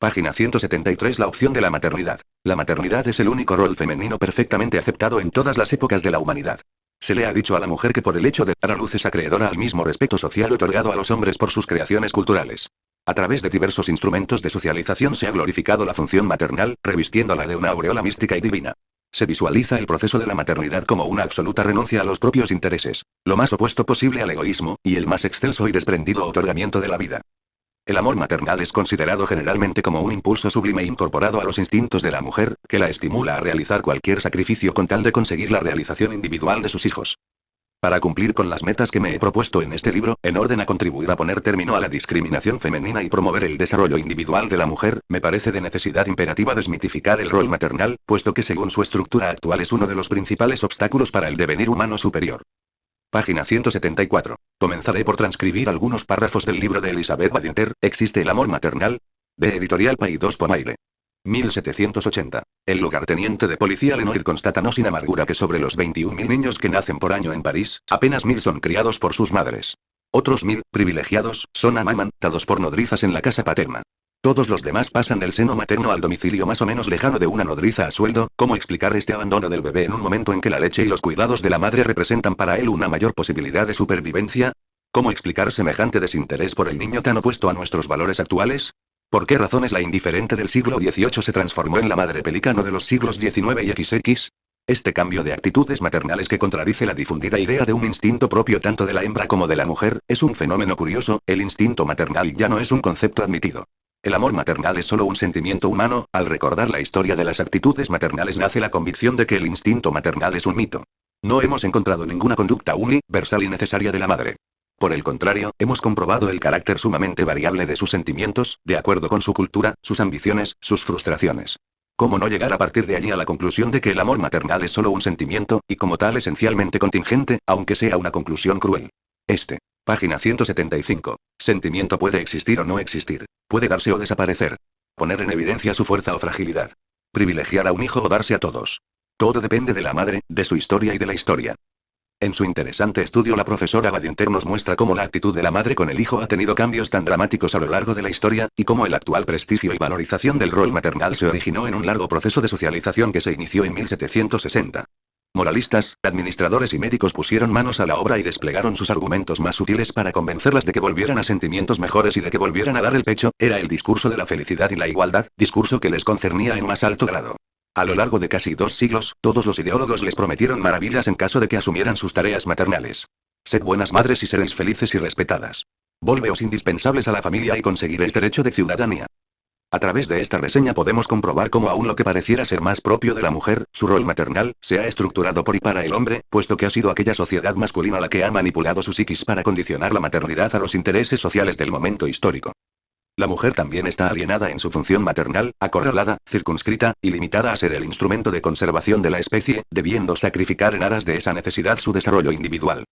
Página 173. La opción de la maternidad. La maternidad es el único rol femenino perfectamente aceptado en todas las épocas de la humanidad. Se le ha dicho a la mujer que por el hecho de dar a luz es acreedora al mismo respeto social otorgado a los hombres por sus creaciones culturales. A través de diversos instrumentos de socialización se ha glorificado la función maternal, revistiéndola de una aureola mística y divina. Se visualiza el proceso de la maternidad como una absoluta renuncia a los propios intereses, lo más opuesto posible al egoísmo, y el más excelso y desprendido otorgamiento de la vida. El amor maternal es considerado generalmente como un impulso sublime incorporado a los instintos de la mujer, que la estimula a realizar cualquier sacrificio con tal de conseguir la realización individual de sus hijos. Para cumplir con las metas que me he propuesto en este libro, en orden a contribuir a poner término a la discriminación femenina y promover el desarrollo individual de la mujer, me parece de necesidad imperativa desmitificar el rol maternal, puesto que según su estructura actual es uno de los principales obstáculos para el devenir humano superior. Página 174. Comenzaré por transcribir algunos párrafos del libro de Elizabeth Badinter, ¿Existe el amor maternal? De Editorial Paidós Pomaire. 1780. El lugarteniente de policía Lenoir constata no sin amargura que sobre los 21.000 niños que nacen por año en París, apenas 1.000 son criados por sus madres. Otros 1.000, privilegiados, son amamantados por nodrizas en la casa paterna. Todos los demás pasan del seno materno al domicilio más o menos lejano de una nodriza a sueldo. ¿Cómo explicar este abandono del bebé en un momento en que la leche y los cuidados de la madre representan para él una mayor posibilidad de supervivencia? ¿Cómo explicar semejante desinterés por el niño tan opuesto a nuestros valores actuales? ¿Por qué razones la indiferente del siglo XVIII se transformó en la madre pelicano de los siglos XIX y XX? Este cambio de actitudes maternales que contradice la difundida idea de un instinto propio tanto de la hembra como de la mujer, es un fenómeno curioso. El instinto maternal ya no es un concepto admitido. El amor maternal es solo un sentimiento humano. Al recordar la historia de las actitudes maternales nace la convicción de que el instinto maternal es un mito. No hemos encontrado ninguna conducta universal y necesaria de la madre. Por el contrario, hemos comprobado el carácter sumamente variable de sus sentimientos, de acuerdo con su cultura, sus ambiciones, sus frustraciones. ¿Cómo no llegar a partir de allí a la conclusión de que el amor maternal es solo un sentimiento, y como tal esencialmente contingente, aunque sea una conclusión cruel? Página 175. Sentimiento puede existir o no existir. Puede darse o desaparecer. Poner en evidencia su fuerza o fragilidad. Privilegiar a un hijo o darse a todos. Todo depende de la madre, de su historia y de la historia. En su interesante estudio, la profesora Badinter nos muestra cómo la actitud de la madre con el hijo ha tenido cambios tan dramáticos a lo largo de la historia, y cómo el actual prestigio y valorización del rol maternal se originó en un largo proceso de socialización que se inició en 1760. Moralistas, administradores y médicos pusieron manos a la obra y desplegaron sus argumentos más sutiles para convencerlas de que volvieran a sentimientos mejores y de que volvieran a dar el pecho. Era el discurso de la felicidad y la igualdad, discurso que les concernía en más alto grado. A lo largo de casi 2 siglos, todos los ideólogos les prometieron maravillas en caso de que asumieran sus tareas maternales. Sed buenas madres y seréis felices y respetadas. Volveos indispensables a la familia y conseguiréis derecho de ciudadanía. A través de esta reseña podemos comprobar cómo aún lo que pareciera ser más propio de la mujer, su rol maternal, se ha estructurado por y para el hombre, puesto que ha sido aquella sociedad masculina la que ha manipulado su psiquis para condicionar la maternidad a los intereses sociales del momento histórico. La mujer también está alienada en su función maternal, acorralada, circunscrita, y limitada a ser el instrumento de conservación de la especie, debiendo sacrificar en aras de esa necesidad su desarrollo individual.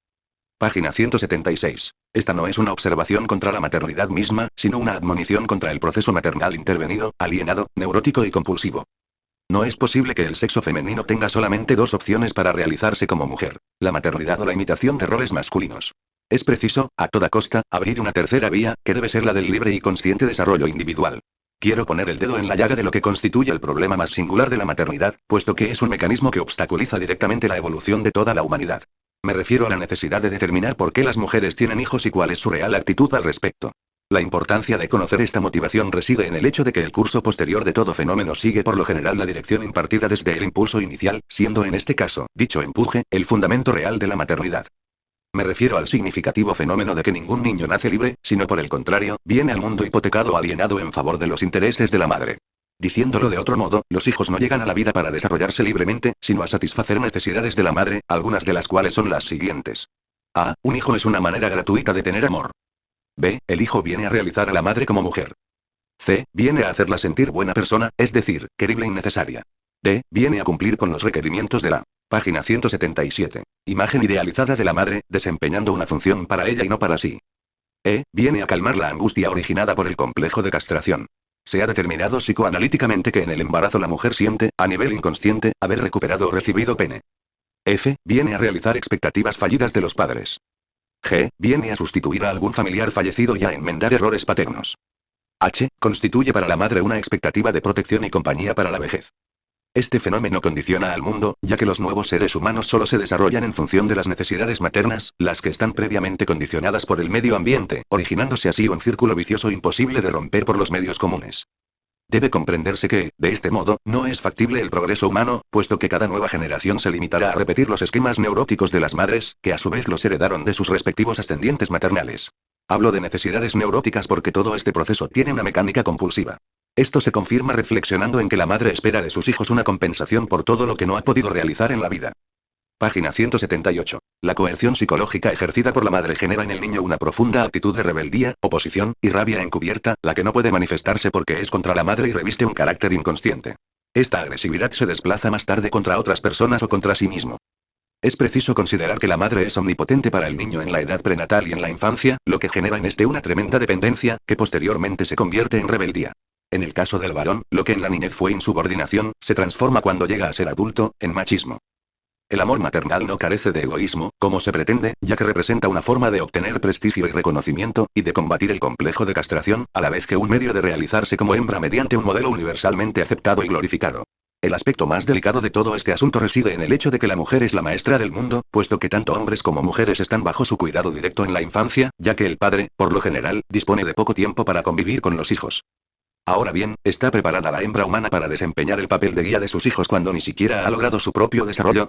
Página 176. Esta no es una observación contra la maternidad misma, sino una admonición contra el proceso maternal intervenido, alienado, neurótico y compulsivo. No es posible que el sexo femenino tenga solamente 2 opciones para realizarse como mujer: la maternidad o la imitación de roles masculinos. Es preciso, a toda costa, abrir una tercera vía, que debe ser la del libre y consciente desarrollo individual. Quiero poner el dedo en la llaga de lo que constituye el problema más singular de la maternidad, puesto que es un mecanismo que obstaculiza directamente la evolución de toda la humanidad. Me refiero a la necesidad de determinar por qué las mujeres tienen hijos y cuál es su real actitud al respecto. La importancia de conocer esta motivación reside en el hecho de que el curso posterior de todo fenómeno sigue por lo general la dirección impartida desde el impulso inicial, siendo en este caso, dicho empuje, el fundamento real de la maternidad. Me refiero al significativo fenómeno de que ningún niño nace libre, sino por el contrario, viene al mundo hipotecado o alienado en favor de los intereses de la madre. Diciéndolo de otro modo, los hijos no llegan a la vida para desarrollarse libremente, sino a satisfacer necesidades de la madre, algunas de las cuales son las siguientes. A. Un hijo es una manera gratuita de tener amor. B. El hijo viene a realizar a la madre como mujer. C. Viene a hacerla sentir buena persona, es decir, querible y necesaria. D. Viene a cumplir con los requerimientos de la página 177. Imagen idealizada de la madre, desempeñando una función para ella y no para sí. E. Viene a calmar la angustia originada por el complejo de castración. Se ha determinado psicoanalíticamente que en el embarazo la mujer siente, a nivel inconsciente, haber recuperado o recibido pene. F. Viene a realizar expectativas fallidas de los padres. G. Viene a sustituir a algún familiar fallecido y a enmendar errores paternos. Constituye para la madre una expectativa de protección y compañía para la vejez. Este fenómeno condiciona al mundo, ya que los nuevos seres humanos solo se desarrollan en función de las necesidades maternas, las que están previamente condicionadas por el medio ambiente, originándose así un círculo vicioso imposible de romper por los medios comunes. Debe comprenderse que, de este modo, no es factible el progreso humano, puesto que cada nueva generación se limitará a repetir los esquemas neuróticos de las madres, que a su vez los heredaron de sus respectivos ascendientes maternales. Hablo de necesidades neuróticas porque todo este proceso tiene una mecánica compulsiva. Esto se confirma reflexionando en que la madre espera de sus hijos una compensación por todo lo que no ha podido realizar en la vida. Página 178. La coerción psicológica ejercida por la madre genera en el niño una profunda actitud de rebeldía, oposición y rabia encubierta, la que no puede manifestarse porque es contra la madre y reviste un carácter inconsciente. Esta agresividad se desplaza más tarde contra otras personas o contra sí mismo. Es preciso considerar que la madre es omnipotente para el niño en la edad prenatal y en la infancia, lo que genera en este una tremenda dependencia, que posteriormente se convierte en rebeldía. En el caso del varón, lo que en la niñez fue insubordinación, se transforma cuando llega a ser adulto, en machismo. El amor maternal no carece de egoísmo, como se pretende, ya que representa una forma de obtener prestigio y reconocimiento, y de combatir el complejo de castración, a la vez que un medio de realizarse como hembra mediante un modelo universalmente aceptado y glorificado. El aspecto más delicado de todo este asunto reside en el hecho de que la mujer es la maestra del mundo, puesto que tanto hombres como mujeres están bajo su cuidado directo en la infancia, ya que el padre, por lo general, dispone de poco tiempo para convivir con los hijos. Ahora bien, ¿está preparada la hembra humana para desempeñar el papel de guía de sus hijos cuando ni siquiera ha logrado su propio desarrollo?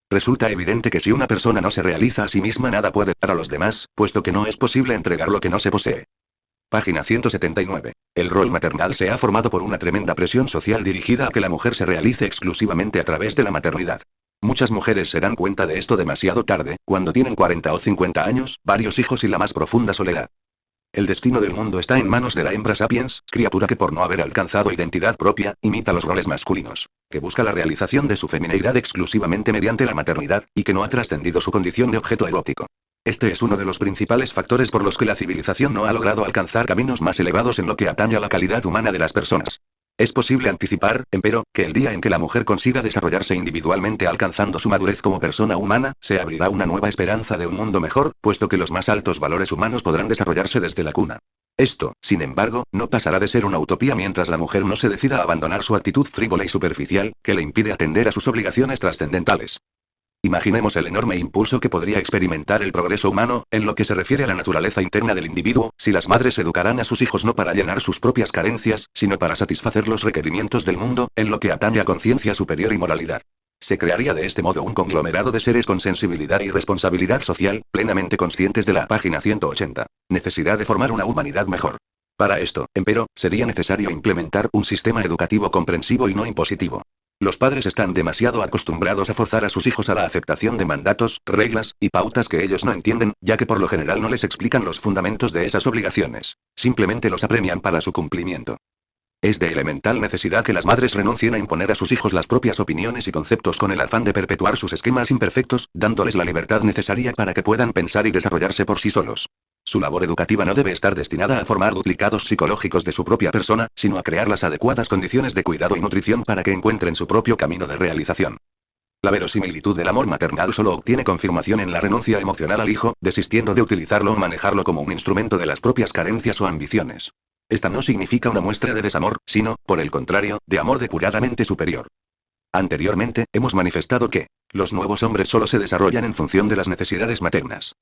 Resulta evidente que si una persona no se realiza a sí misma nada puede dar a los demás, puesto que no es posible entregar lo que no se posee. Página 179. El rol maternal se ha formado por una tremenda presión social dirigida a que la mujer se realice exclusivamente a través de la maternidad. Muchas mujeres se dan cuenta de esto demasiado tarde, cuando tienen 40 o 50 años, varios hijos y la más profunda soledad. El destino del mundo está en manos de la hembra sapiens, criatura que por no haber alcanzado identidad propia, imita los roles masculinos, que busca la realización de su femineidad exclusivamente mediante la maternidad, y que no ha trascendido su condición de objeto erótico. Este es uno de los principales factores por los que la civilización no ha logrado alcanzar caminos más elevados en lo que atañe a la calidad humana de las personas. Es posible anticipar, empero, que el día en que la mujer consiga desarrollarse individualmente alcanzando su madurez como persona humana, se abrirá una nueva esperanza de un mundo mejor, puesto que los más altos valores humanos podrán desarrollarse desde la cuna. Esto, sin embargo, no pasará de ser una utopía mientras la mujer no se decida a abandonar su actitud frívola y superficial, que le impide atender a sus obligaciones trascendentales. Imaginemos el enorme impulso que podría experimentar el progreso humano, en lo que se refiere a la naturaleza interna del individuo, si las madres educaran a sus hijos no para llenar sus propias carencias, sino para satisfacer los requerimientos del mundo, en lo que atañe a conciencia superior y moralidad. Se crearía de este modo un conglomerado de seres con sensibilidad y responsabilidad social, plenamente conscientes de la página 180. Necesidad de formar una humanidad mejor. Para esto, empero, sería necesario implementar un sistema educativo comprensivo y no impositivo. Los padres están demasiado acostumbrados a forzar a sus hijos a la aceptación de mandatos, reglas y pautas que ellos no entienden, ya que por lo general no les explican los fundamentos de esas obligaciones. Simplemente los apremian para su cumplimiento. Es de elemental necesidad que las madres renuncien a imponer a sus hijos las propias opiniones y conceptos con el afán de perpetuar sus esquemas imperfectos, dándoles la libertad necesaria para que puedan pensar y desarrollarse por sí solos. Su labor educativa no debe estar destinada a formar duplicados psicológicos de su propia persona, sino a crear las adecuadas condiciones de cuidado y nutrición para que encuentren su propio camino de realización. La verosimilitud del amor maternal solo obtiene confirmación en la renuncia emocional al hijo, desistiendo de utilizarlo o manejarlo como un instrumento de las propias carencias o ambiciones. Esta no significa una muestra de desamor, sino, por el contrario, de amor depuradamente superior. Anteriormente, hemos manifestado que los nuevos hombres solo se desarrollan en función de las necesidades maternas.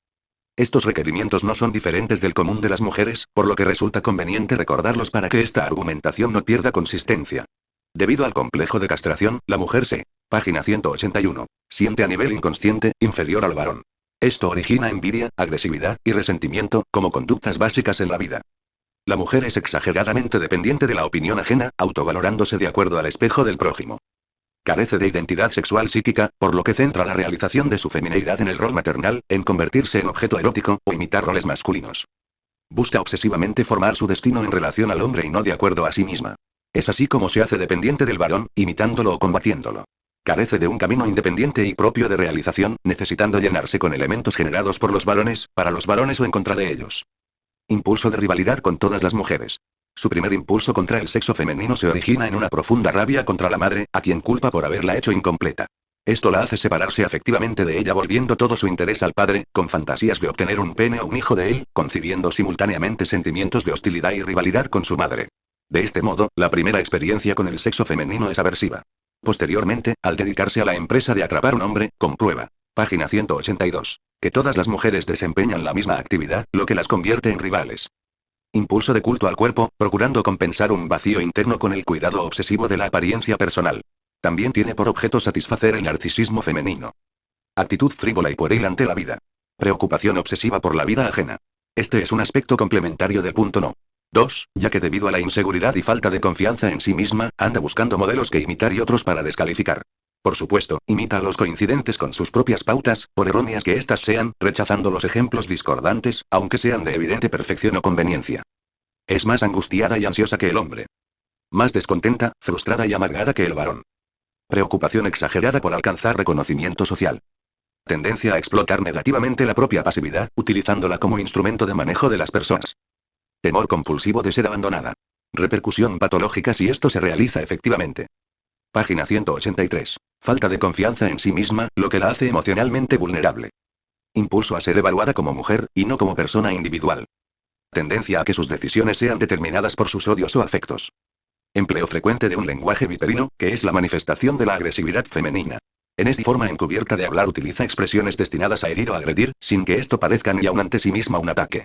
Estos requerimientos no son diferentes del común de las mujeres, por lo que resulta conveniente recordarlos para que esta argumentación no pierda consistencia. Debido al complejo de castración, la mujer página 181, siente a nivel inconsciente, inferior al varón. Esto origina envidia, agresividad y resentimiento, como conductas básicas en la vida. La mujer es exageradamente dependiente de la opinión ajena, autovalorándose de acuerdo al espejo del prójimo. Carece de identidad sexual psíquica, por lo que centra la realización de su femineidad en el rol maternal, en convertirse en objeto erótico, o imitar roles masculinos. Busca obsesivamente formar su destino en relación al hombre y no de acuerdo a sí misma. Es así como se hace dependiente del varón, imitándolo o combatiéndolo. Carece de un camino independiente y propio de realización, necesitando llenarse con elementos generados por los varones, para los varones o en contra de ellos. Impulso de rivalidad con todas las mujeres. Su primer impulso contra el sexo femenino se origina en una profunda rabia contra la madre, a quien culpa por haberla hecho incompleta. Esto la hace separarse afectivamente de ella, volviendo todo su interés al padre, con fantasías de obtener un pene o un hijo de él, concibiendo simultáneamente sentimientos de hostilidad y rivalidad con su madre. De este modo, la primera experiencia con el sexo femenino es aversiva. Posteriormente, al dedicarse a la empresa de atrapar un hombre, comprueba. Página 182. Que todas las mujeres desempeñan la misma actividad, lo que las convierte en rivales. Impulso de culto al cuerpo, procurando compensar un vacío interno con el cuidado obsesivo de la apariencia personal. También tiene por objeto satisfacer el narcisismo femenino. Actitud frívola y pueril ante la vida. Preocupación obsesiva por la vida ajena. Este es un aspecto complementario del punto no. 2, ya que debido a la inseguridad y falta de confianza en sí misma, anda buscando modelos que imitar y otros para descalificar. Por supuesto, imita a los coincidentes con sus propias pautas, por erróneas que éstas sean, rechazando los ejemplos discordantes, aunque sean de evidente perfección o conveniencia. Es más angustiada y ansiosa que el hombre. Más descontenta, frustrada y amargada que el varón. Preocupación exagerada por alcanzar reconocimiento social. Tendencia a explotar negativamente la propia pasividad, utilizándola como instrumento de manejo de las personas. Temor compulsivo de ser abandonada. Repercusión patológica si esto se realiza efectivamente. Página 183. Falta de confianza en sí misma, lo que la hace emocionalmente vulnerable. Impulso a ser evaluada como mujer, y no como persona individual. Tendencia a que sus decisiones sean determinadas por sus odios o afectos. Empleo frecuente de un lenguaje viperino, que es la manifestación de la agresividad femenina. En esta forma encubierta de hablar utiliza expresiones destinadas a herir o agredir, sin que esto parezca ni aun ante sí misma un ataque.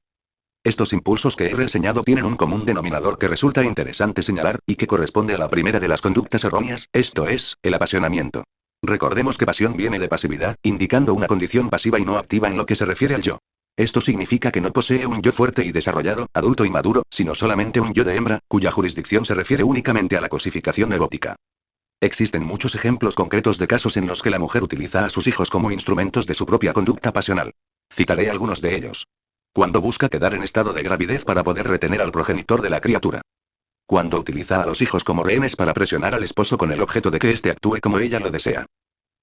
Estos impulsos que he reseñado tienen un común denominador que resulta interesante señalar, y que corresponde a la primera de las conductas erróneas, esto es, el apasionamiento. Recordemos que pasión viene de pasividad, indicando una condición pasiva y no activa en lo que se refiere al yo. Esto significa que no posee un yo fuerte y desarrollado, adulto y maduro, sino solamente un yo de hembra, cuya jurisdicción se refiere únicamente a la cosificación erótica. Existen muchos ejemplos concretos de casos en los que la mujer utiliza a sus hijos como instrumentos de su propia conducta pasional. Citaré algunos de ellos. Cuando busca quedar en estado de gravidez para poder retener al progenitor de la criatura. Cuando utiliza a los hijos como rehenes para presionar al esposo con el objeto de que éste actúe como ella lo desea.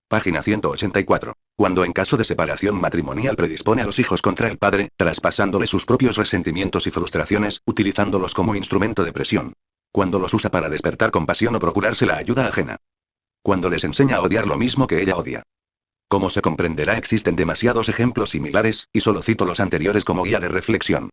Página 184. Cuando en caso de separación matrimonial predispone a los hijos contra el padre, traspasándole sus propios resentimientos y frustraciones, utilizándolos como instrumento de presión. Cuando los usa para despertar compasión o procurarse la ayuda ajena. Cuando les enseña a odiar lo mismo que ella odia. Como se comprenderá, existen demasiados ejemplos similares, y solo cito los anteriores como guía de reflexión.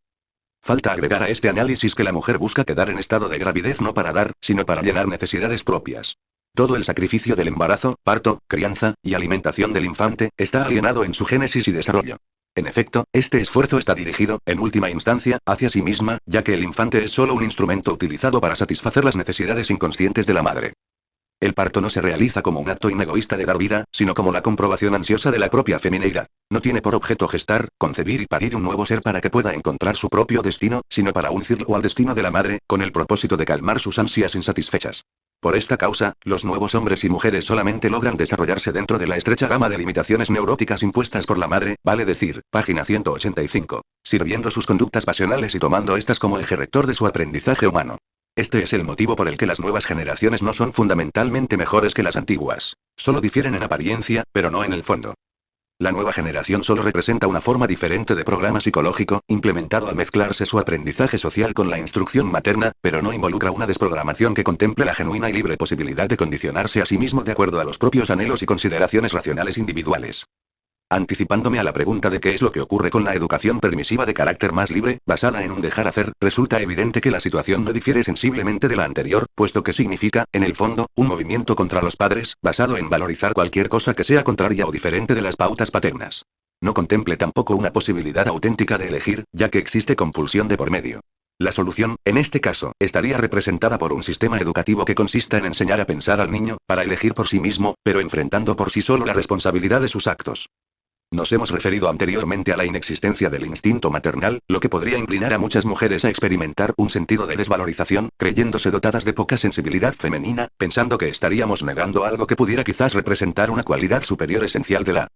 Falta agregar a este análisis que la mujer busca quedar en estado de gravidez no para dar, sino para llenar necesidades propias. Todo el sacrificio del embarazo, parto, crianza, y alimentación del infante, está alienado en su génesis y desarrollo. En efecto, este esfuerzo está dirigido, en última instancia, hacia sí misma, ya que el infante es solo un instrumento utilizado para satisfacer las necesidades inconscientes de la madre. El parto no se realiza como un acto inegoísta de dar vida, sino como la comprobación ansiosa de la propia femineidad. No tiene por objeto gestar, concebir y parir un nuevo ser para que pueda encontrar su propio destino, sino para unirlo al destino de la madre, con el propósito de calmar sus ansias insatisfechas. Por esta causa, los nuevos hombres y mujeres solamente logran desarrollarse dentro de la estrecha gama de limitaciones neuróticas impuestas por la madre, vale decir, página 185, sirviendo sus conductas pasionales y tomando estas como eje rector de su aprendizaje humano. Este es el motivo por el que las nuevas generaciones no son fundamentalmente mejores que las antiguas. Solo difieren en apariencia, pero no en el fondo. La nueva generación solo representa una forma diferente de programa psicológico, implementado al mezclarse su aprendizaje social con la instrucción materna, pero no involucra una desprogramación que contemple la genuina y libre posibilidad de condicionarse a sí mismo de acuerdo a los propios anhelos y consideraciones racionales individuales. Anticipándome a la pregunta de qué es lo que ocurre con la educación permisiva de carácter más libre, basada en un dejar hacer, resulta evidente que la situación no difiere sensiblemente de la anterior, puesto que significa, en el fondo, un movimiento contra los padres, basado en valorizar cualquier cosa que sea contraria o diferente de las pautas paternas. No contemple tampoco una posibilidad auténtica de elegir, ya que existe compulsión de por medio. La solución, en este caso, estaría representada por un sistema educativo que consista en enseñar a pensar al niño, para elegir por sí mismo, pero enfrentando por sí solo la responsabilidad de sus actos. Nos hemos referido anteriormente a la inexistencia del instinto maternal, lo que podría inclinar a muchas mujeres a experimentar un sentido de desvalorización, creyéndose dotadas de poca sensibilidad femenina, pensando que estaríamos negando algo que pudiera quizás representar una cualidad superior esencial de la